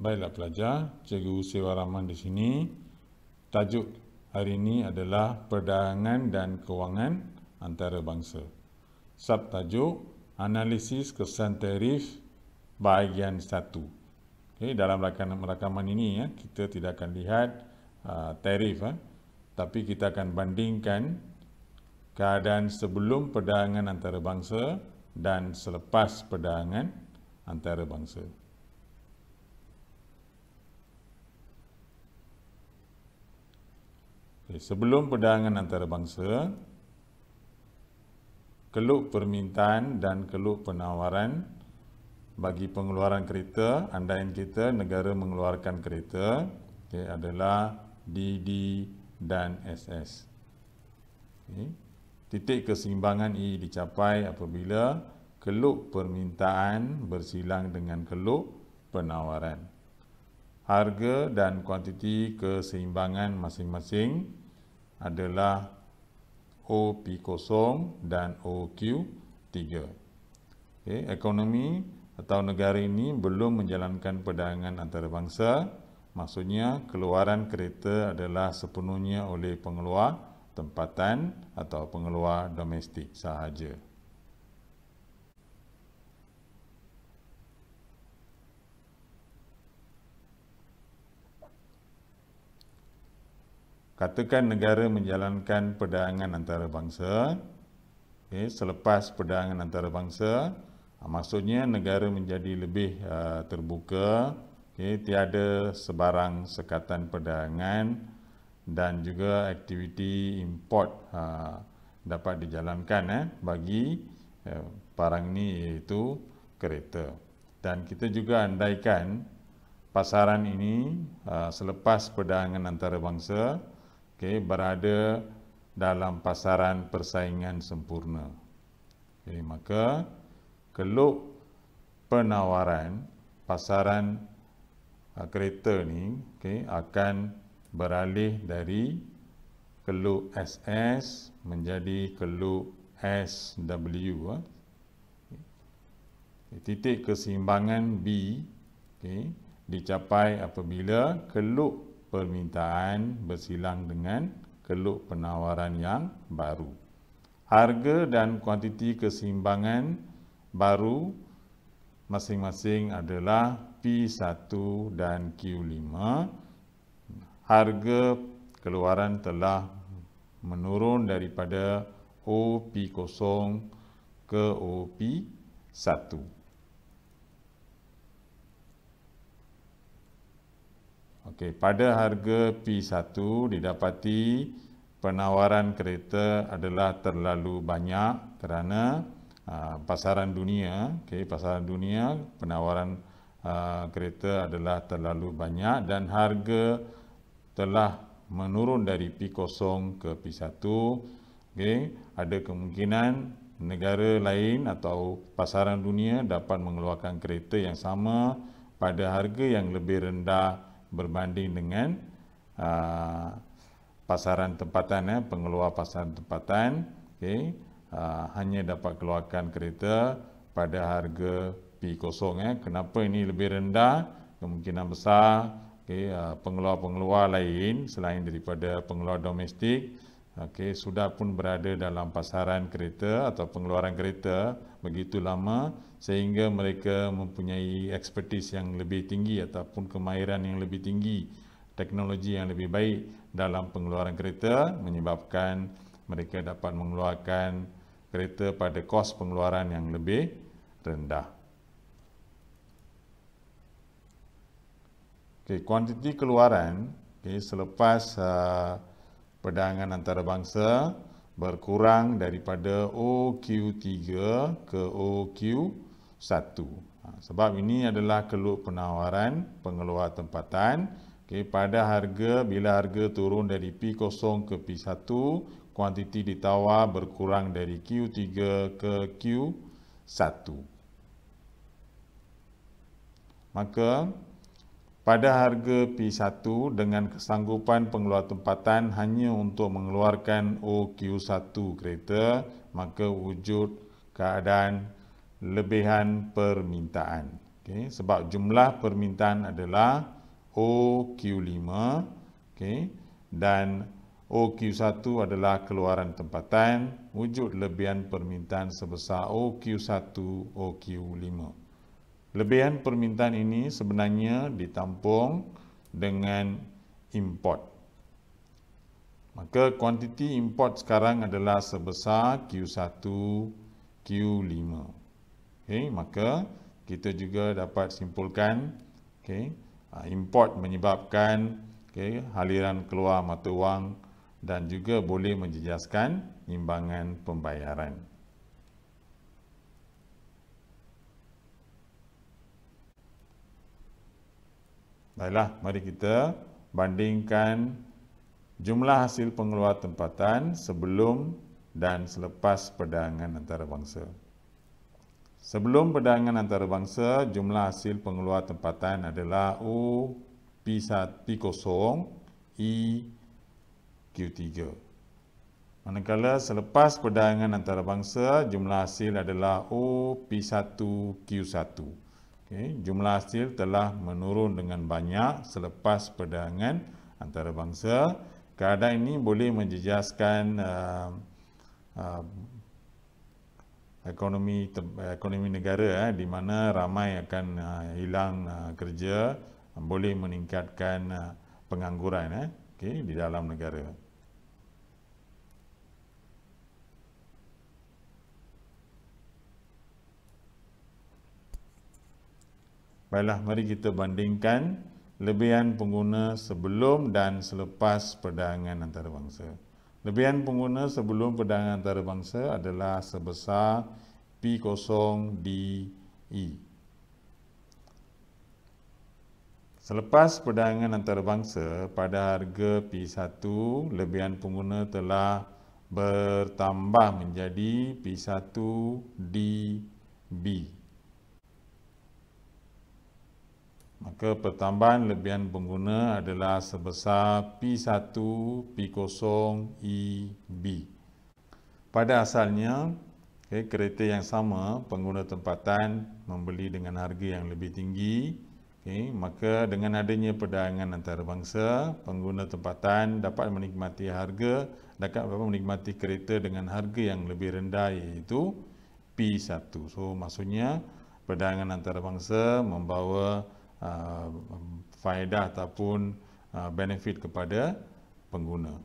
Baiklah pelajar, Cikgu Sewa Rahman di sini. Tajuk hari ini adalah perdagangan dan kewangan antarabangsa. Subtajuk analisis kesan tarif bahagian 1. Okay, dalam rakaman ini kita tidak akan lihat tarif, tapi kita akan bandingkan keadaan sebelum perdagangan antarabangsa dan selepas perdagangan antarabangsa. Sebelum perdagangan antarabangsa, keluk permintaan dan keluk penawaran bagi pengeluaran kereta, andaian kita negara mengeluarkan kereta, adalah DD dan SS. Titik keseimbangan I dicapai apabila keluk permintaan bersilang dengan keluk penawaran. Harga dan kuantiti keseimbangan masing-masing adalah OP0 dan OQ3. Ekonomi atau negara ini belum menjalankan perdagangan antarabangsa, maksudnya keluaran kereta adalah sepenuhnya oleh pengeluar tempatan atau pengeluar domestik sahaja. Katakan negara menjalankan perdagangan antarabangsa, selepas perdagangan antarabangsa, maksudnya negara menjadi lebih terbuka, tiada sebarang sekatan perdagangan dan juga aktiviti import dapat dijalankan bagi barang ini, iaitu kereta. Dan kita juga andaikan pasaran ini selepas perdagangan antarabangsa berada dalam pasaran persaingan sempurna. Maka keluk penawaran pasaran kereta ni akan beralih dari keluk SS menjadi keluk SW. Titik keseimbangan B dicapai apabila keluk permintaan bersilang dengan keluk penawaran yang baru. Harga dan kuantiti keseimbangan baru masing-masing adalah P1 dan Q5. Harga keluaran telah menurun daripada OP0 ke OP1. Pada harga P1 didapati penawaran kereta adalah terlalu banyak kerana pasaran dunia, penawaran kereta adalah terlalu banyak dan harga telah menurun dari P0 ke P1. Ada kemungkinan negara lain atau pasaran dunia dapat mengeluarkan kereta yang sama pada harga yang lebih rendah berbanding dengan pasaran tempatan, pengeluar pasaran tempatan, hanya dapat keluarkan kereta pada harga P0. Kenapa ini lebih rendah? Kemungkinan besar pengeluar-pengeluar lain selain daripada pengeluar domestik sudah pun berada dalam pasaran kereta atau pengeluaran kereta begitu lama sehingga mereka mempunyai ekspertis yang lebih tinggi ataupun kemahiran yang lebih tinggi, teknologi yang lebih baik dalam pengeluaran kereta menyebabkan mereka dapat mengeluarkan kereta pada kos pengeluaran yang lebih rendah. Kuantiti keluaran selepas perdagangan antarabangsa berkurang daripada OQ3 ke OQ1. Sebab ini adalah keluk penawaran pengeluar tempatan. Pada harga, bila harga turun dari P0 ke P1, kuantiti ditawar berkurang dari Q3 ke Q1. Maka pada harga P1 dengan kesanggupan pengeluar tempatan hanya untuk mengeluarkan OQ1 kereta, maka wujud keadaan lebihan permintaan. Okey, sebab jumlah permintaan adalah OQ5, okey, dan OQ1 adalah keluaran tempatan, wujud lebihan permintaan sebesar OQ1, OQ5. Lebihan permintaan ini sebenarnya ditampung dengan import. Maka kuantiti import sekarang adalah sebesar Q1, Q5. Okay, maka kita juga dapat simpulkan, okay, import menyebabkan, okay, aliran keluar mata wang dan juga boleh menjejaskan imbangan pembayaran. Baiklah, mari kita bandingkan jumlah hasil pengeluar tempatan sebelum dan selepas perdagangan antarabangsa. Sebelum perdagangan antarabangsa, jumlah hasil pengeluar tempatan adalah OP0 EQ3. Manakala selepas perdagangan antarabangsa, jumlah hasil adalah OP1 Q1. Okay, jumlah hasil telah menurun dengan banyak selepas perdagangan antarabangsa. Keadaan ini boleh menjejaskan ekonomi negara, di mana ramai akan hilang kerja, boleh meningkatkan pengangguran okay, di dalam negara. Baiklah, mari kita bandingkan lebihan pengguna sebelum dan selepas perdagangan antarabangsa. Lebihan pengguna sebelum perdagangan antarabangsa adalah sebesar P0DE. Selepas perdagangan antarabangsa, pada harga P1, lebihan pengguna telah bertambah menjadi P1DB. Maka pertambahan lebihan pengguna adalah sebesar P1 P0EB. Pada asalnya, okay, kereta yang sama, pengguna tempatan membeli dengan harga yang lebih tinggi. Okay, maka dengan adanya perdagangan antarabangsa, pengguna tempatan dapat menikmati kereta dengan harga yang lebih rendah, iaitu P1. So, maksudnya perdagangan antarabangsa membawa faedah ataupun benefit kepada pengguna.